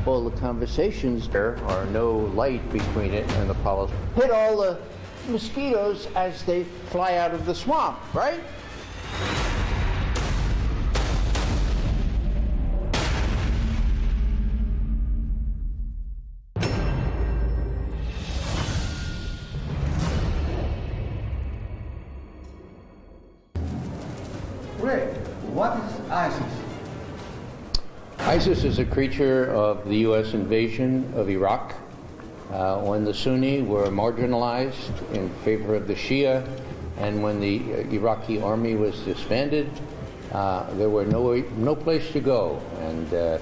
all the conversations. There are no light between it and the policy. Hit all the mosquitoes as they fly out of the swamp, right? What is ISIS? ISIS is a creature of the U.S. invasion of Iraq when the Sunni were marginalized in favor of the Shia, and when the Iraqi army was disbanded, there were no place to go, and it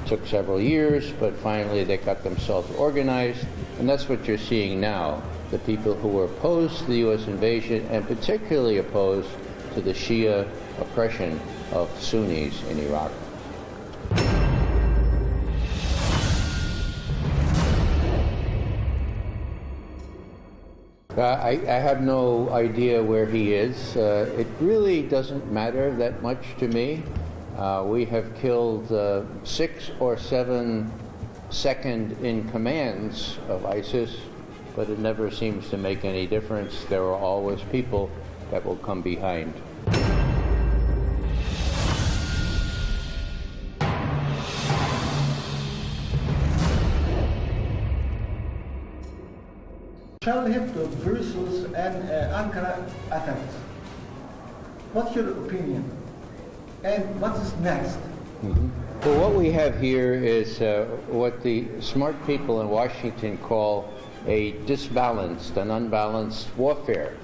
took several years, but finally they got themselves organized, and that's what you're seeing now. The people who were opposed to the U.S. invasion, and particularly opposed to the Shia oppression of Sunnis in Iraq. I have no idea where he is. It really doesn't matter that much to me. We have killed 6 or 7 second-in-commands of ISIS, but it never seems to make any difference. There are always people that will come behind. Shall have to Brussels and Ankara attacked. What's your opinion? And what is next? Well, what we have here is what the smart people in Washington call a disbalanced and unbalanced warfare.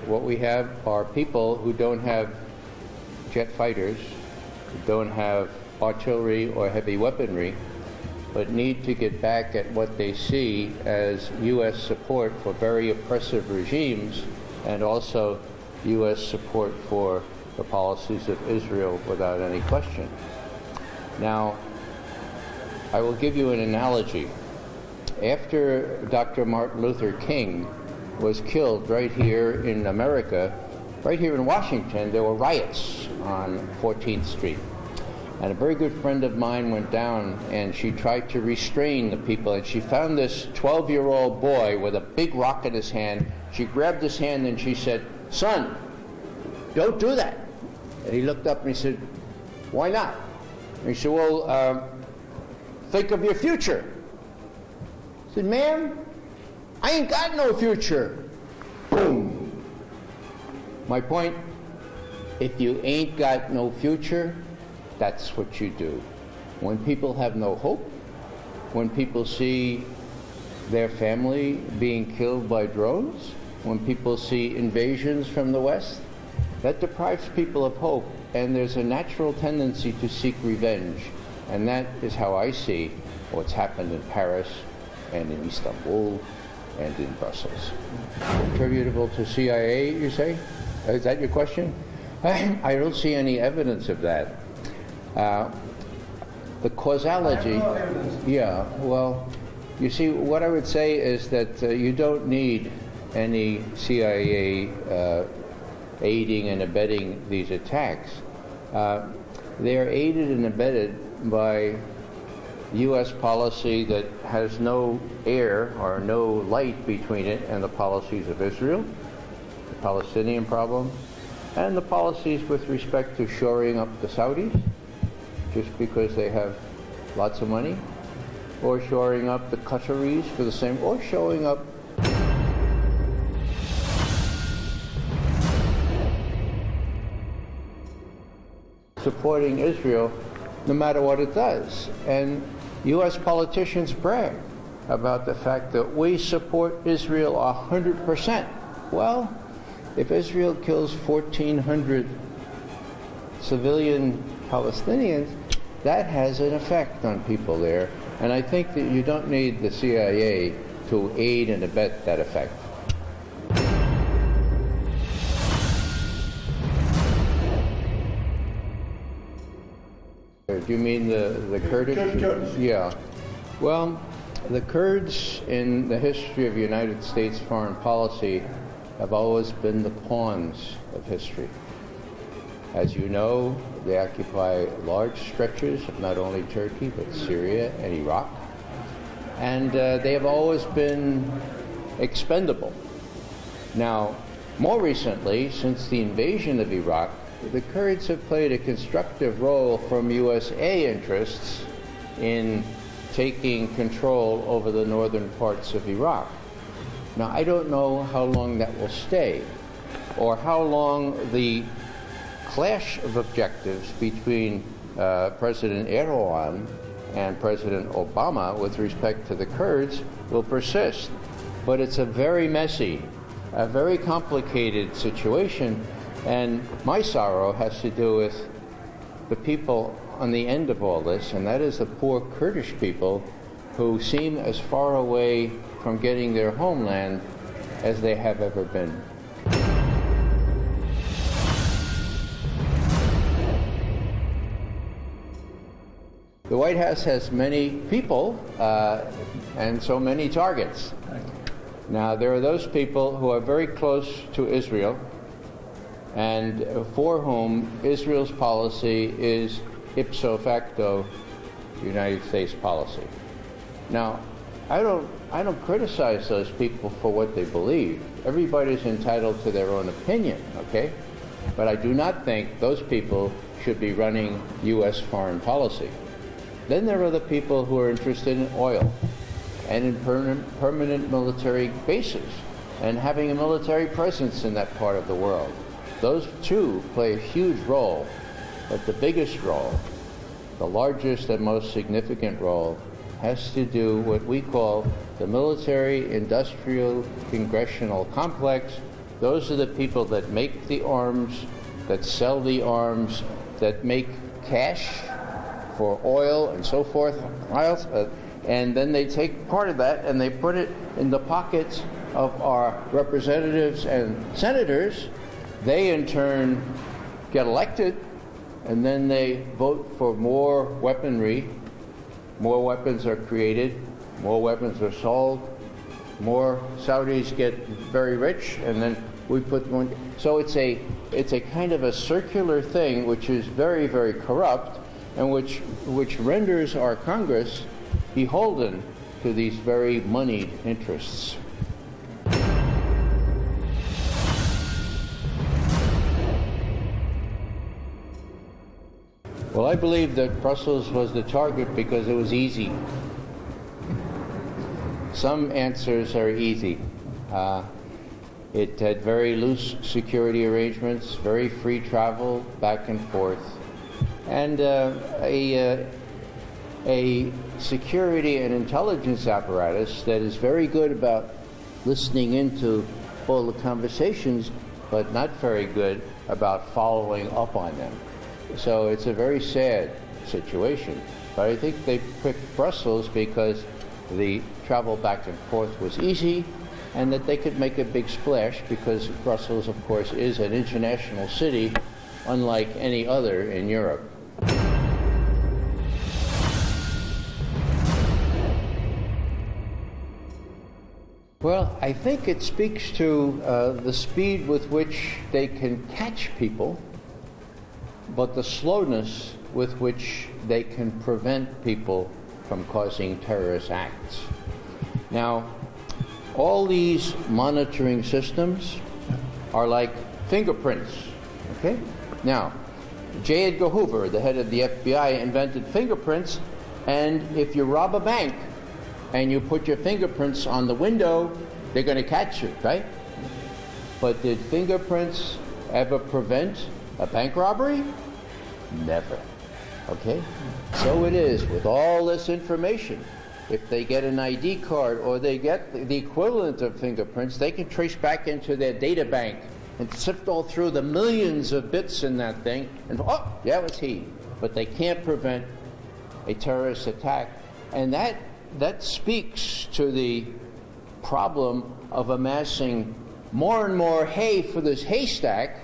What we have are people who don't have jet fighters, who don't have artillery or heavy weaponry, but need to get back at what they see as U.S. support for very oppressive regimes, and also U.S. support for the policies of Israel without any question. Now, I will give you an analogy. After Dr. Martin Luther King was killed right here in America, right here in Washington, there were riots on 14th Street. And a very good friend of mine went down and she tried to restrain the people, and she found this 12-year-old boy with a big rock in his hand. She grabbed his hand and she said, "Son, don't do that." And he looked up and he said, "Why not?" And he said, "Well, think of your future." I said, "Ma'am, I ain't got no future." Boom. My point, if you ain't got no future, that's what you do. When people have no hope, when people see their family being killed by drones, when people see invasions from the West, that deprives people of hope, and there's a natural tendency to seek revenge. And that is how I see what's happened in Paris and in Istanbul and in Brussels. Attributable to CIA, you say? Is that your question? I don't see any evidence of that. The causality, yeah, well, you see, what I would say is that you don't need any CIA aiding and abetting these attacks. They are aided and abetted by U.S. policy that has no air or no light between it and the policies of Israel, the Palestinian problem, and the policies with respect to shoring up the Saudis, just because they have lots of money, or shoring up the Qataris for the same, or showing up supporting Israel no matter what it does. And U.S. politicians brag about the fact that we support Israel 100%. Well, if Israel kills 1,400 civilian Palestinians, that has an effect on people there, and I think that you don't need the CIA to aid and abet that effect. Do you mean the Kurdish? Kurds. Yeah. Well, the Kurds in the history of United States foreign policy have always been the pawns of history. As you know, they occupy large stretches of not only Turkey, but Syria and Iraq. And they have always been expendable. Now, more recently, since the invasion of Iraq, the Kurds have played a constructive role from USA interests in taking control over the northern parts of Iraq. Now, I don't know how long that will stay, or how long the clash of objectives between President Erdogan and President Obama with respect to the Kurds will persist. But it's a very messy, a very complicated situation, and my sorrow has to do with the people on the end of all this, and that is the poor Kurdish people who seem as far away from getting their homeland as they have ever been. The White House has many people and so many targets. Now, there are those people who are very close to Israel and for whom Israel's policy is ipso facto United States policy. Now, I don't criticize those people for what they believe. Everybody's entitled to their own opinion, okay? But I do not think those people should be running U.S. foreign policy. Then there are the people who are interested in oil and in permanent military bases and having a military presence in that part of the world. Those too play a huge role, but the biggest role, the largest and most significant role, has to do what we call the military-industrial congressional complex. Those are the people that make the arms, that sell the arms, that make cash for oil and so forth, and then they take part of that and they put it in the pockets of our representatives and senators. They in turn get elected, and then they vote for more weaponry. More weapons are created, more weapons are sold, more Saudis get very rich, and then we put more. So it's a kind of a circular thing which is very, very corrupt, and which renders our Congress beholden to these very moneyed interests. Well, I believe that Brussels was the target because it was easy. Some answers are easy. It had very loose security arrangements, very free travel back and forth, and a security and intelligence apparatus that is very good about listening into all the conversations, but not very good about following up on them. So it's a very sad situation. But I think they picked Brussels because the travel back and forth was easy, and that they could make a big splash because Brussels, of course, is an international city, unlike any other in Europe. Well, I think it speaks to the speed with which they can catch people, but the slowness with which they can prevent people from causing terrorist acts. Now, all these monitoring systems are like fingerprints, okay? Now, J. Edgar Hoover, the head of the FBI, invented fingerprints, and if you rob a bank and you put your fingerprints on the window, they're going to catch you, right? But did fingerprints ever prevent a bank robbery? Never. Okay? So it is with all this information. If they get an ID card or they get the equivalent of fingerprints, they can trace back into their data bank and sift all through the millions of bits in that thing and, oh, yeah, it was he. But they can't prevent a terrorist attack. And that speaks to the problem of amassing more and more hay for this haystack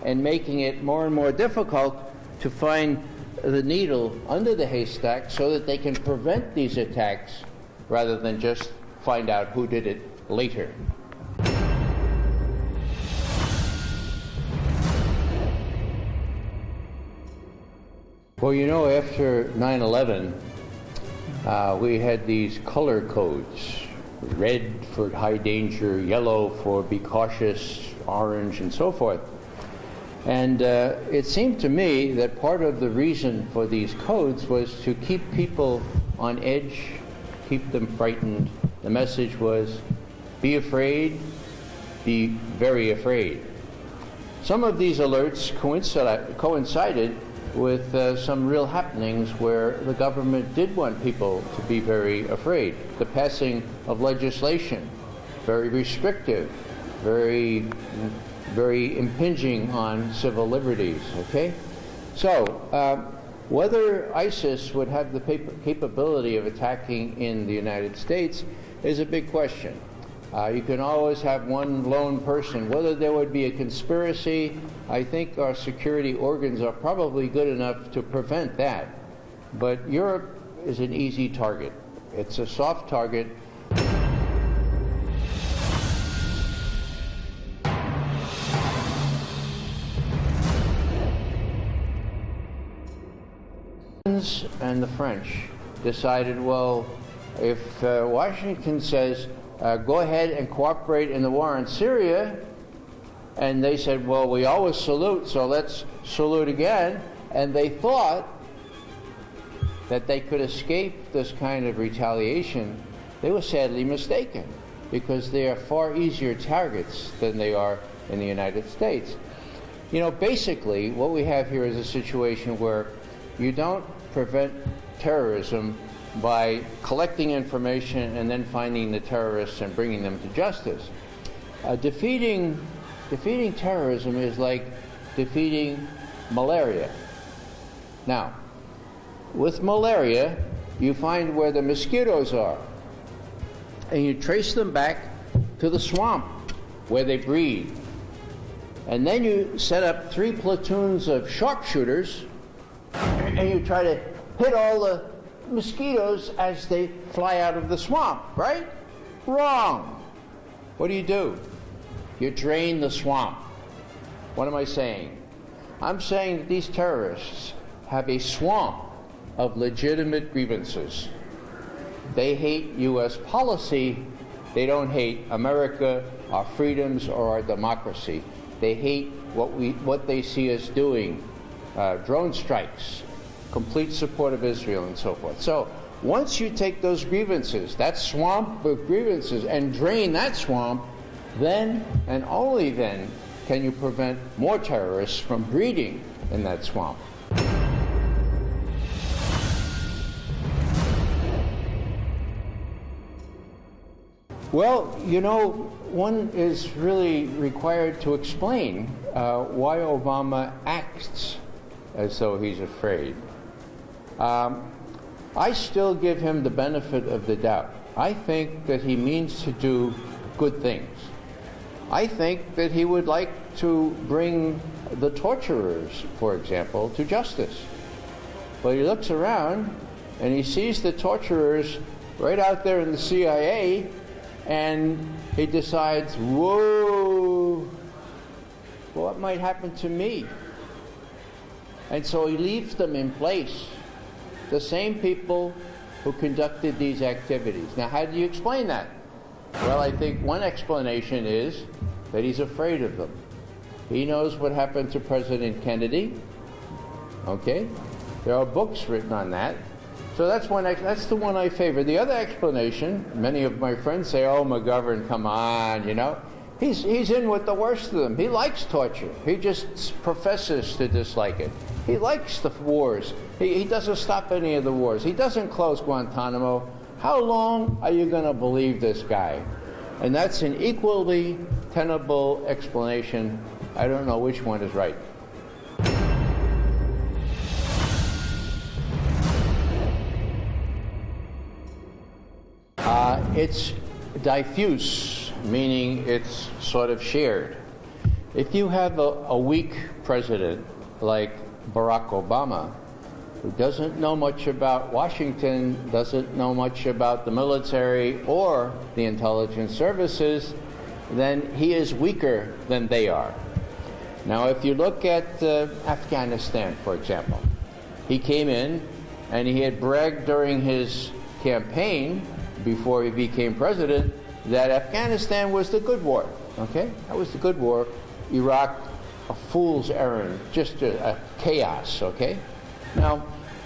and making it more and more difficult to find the needle under the haystack so that they can prevent these attacks rather than just find out who did it later. Well, you know, after 9/11, we had these color codes. Red for high danger, yellow for be cautious, orange, and so forth. And it seemed to me that part of the reason for these codes was to keep people on edge, keep them frightened. The message was, be afraid, be very afraid. Some of these alerts coincided with some real happenings where the government did want people to be very afraid. The passing of legislation, very restrictive, very impinging on civil liberties, okay? So, whether ISIS would have the capability of attacking in the United States is a big question. You can always have one lone person. Whether there would be a conspiracy, I think our security organs are probably good enough to prevent that. But Europe is an easy target. It's a soft target. And the French decided, well, if Washington says, go ahead and cooperate in the war in Syria, and they said, well, we always salute, so let's salute again, and they thought that they could escape this kind of retaliation. They were sadly mistaken, because they are far easier targets than they are in the United States. You know, basically, what we have here is a situation where you don't prevent terrorism by collecting information and then finding the terrorists and bringing them to justice. Defeating terrorism is like defeating malaria. Now, with malaria, you find where the mosquitoes are, and you trace them back to the swamp where they breed. And then you set up 3 platoons of sharpshooters, and you try to hit all the mosquitoes as they fly out of the swamp, right? Wrong. What do? You drain the swamp. What am I saying? I'm saying that these terrorists have a swamp of legitimate grievances. They hate U.S. policy. They don't hate America, our freedoms, or our democracy. They hate what they see us doing, drone strikes, complete support of Israel, and so forth. So once you take those grievances, that swamp of grievances, and drain that swamp, then and only then can you prevent more terrorists from breeding in that swamp. Well, you know, one is really required to explain why Obama acts as though he's afraid. I still give him the benefit of the doubt. I think that he means to do good things. I think that he would like to bring the torturers, for example, to justice. But he looks around and he sees the torturers right out there in the CIA, and he decides, whoa, what might happen to me? And so he leaves them in place. The same people who conducted these activities. Now, how do you explain that? Well, I think one explanation is that he's afraid of them. He knows what happened to President Kennedy. Okay? There are books written on that. So that's the one I favor. The other explanation, many of my friends say, oh, McGovern, come on, you know. He's in with the worst of them. He likes torture. He just professes to dislike it. He likes the wars. He doesn't stop any of the wars. He doesn't close Guantanamo. How long are you going to believe this guy? And that's an equally tenable explanation. I don't know which one is right. It's diffuse, meaning it's sort of shared. If you have a weak president like Barack Obama, who doesn't know much about Washington, doesn't know much about the military or the intelligence services, then he is weaker than they are. Now, if you look at Afghanistan, for example, he came in and he had bragged during his campaign before he became president that Afghanistan was the good war. Okay? That was the good war. Iraq, a fool's errand, just a chaos. Okay? Now,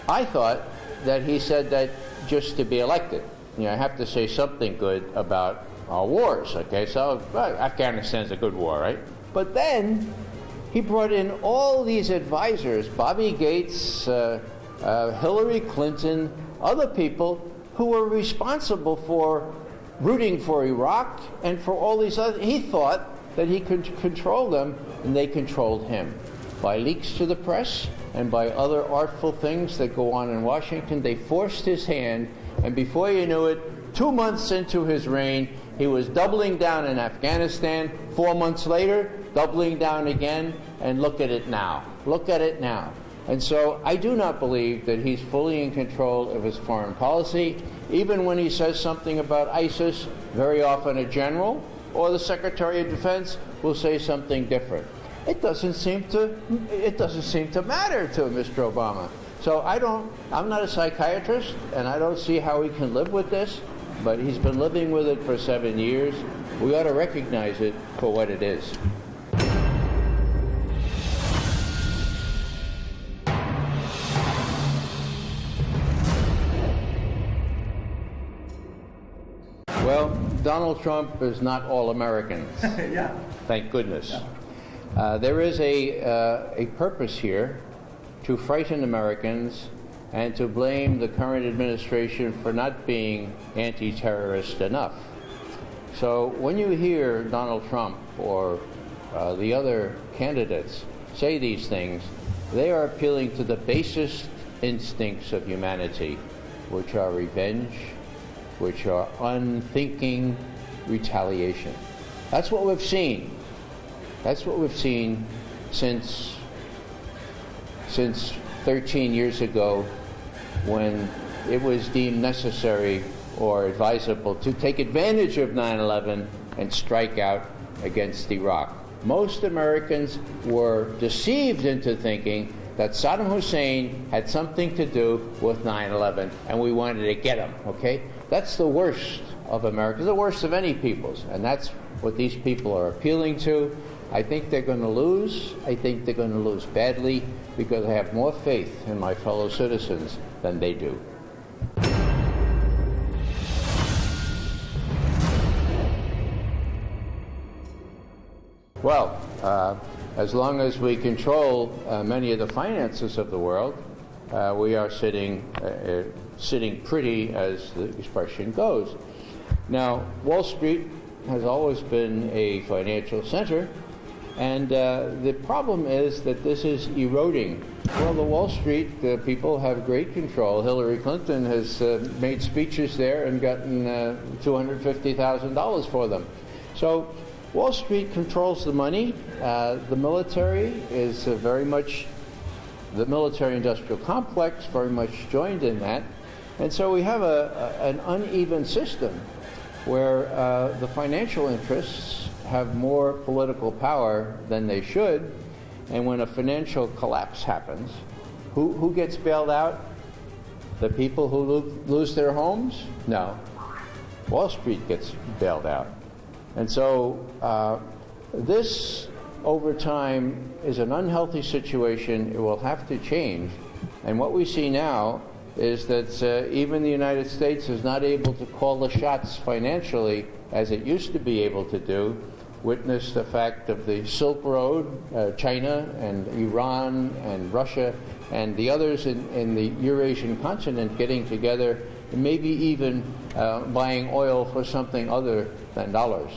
I thought that he said that just to be elected. You know, I have to say something good about our wars. Okay? So, well, Afghanistan's a good war, right? But then he brought in all these advisors, Bobby Gates, Hillary Clinton, other people who were responsible for rooting for Iraq and for all these other. He thought that he could control them, and they controlled him. By leaks to the press and by other artful things that go on in Washington, they forced his hand, and before you knew it, 2 months into his reign, he was doubling down in Afghanistan. 4 months later, doubling down again, and look at it now. Look at it now. And so I do not believe that he's fully in control of his foreign policy. Even when he says something about ISIS, very often a general or the Secretary of Defense will say something different. It doesn't seem to matter to Mr. Obama. So I'm not a psychiatrist, and I don't see how he can live with this, but he's been living with it for 7 years. We ought to recognize it for what it is. Well, Donald Trump is not all Americans. Yeah. Thank goodness. Yeah. There is a purpose here to frighten Americans and to blame the current administration for not being anti-terrorist enough. So when you hear Donald Trump or the other candidates say these things, they are appealing to the basest instincts of humanity, which are revenge, which are unthinking retaliation. That's what we've seen. That's what we've seen since 13 years ago, when it was deemed necessary or advisable to take advantage of 9/11 and strike out against Iraq. Most Americans were deceived into thinking that Saddam Hussein had something to do with 9/11, and we wanted to get him, okay? That's the worst of America, the worst of any peoples, and that's what these people are appealing to. I think they're going to lose. I think they're going to lose badly, because I have more faith in my fellow citizens than they do. Well, as long as we control many of the finances of the world, we are sitting pretty, as the expression goes. Now, Wall Street has always been a financial center, and the problem is that this is eroding. Well, the Wall Street people have great control. Hillary Clinton has made speeches there and gotten $250,000 for them. So Wall Street controls the money. The military is very much, the military-industrial complex very much joined in that. And so we have an uneven system where the financial interests have more political power than they should, and when a financial collapse happens, who gets bailed out? The people who lose their homes? No. Wall Street gets bailed out. And so this, over time, is an unhealthy situation. It will have to change. And what we see now is that even the United States is not able to call the shots financially as it used to be able to do. Witness the fact of the Silk Road, China and Iran and Russia and the others in the Eurasian continent getting together and maybe even buying oil for something other than dollars.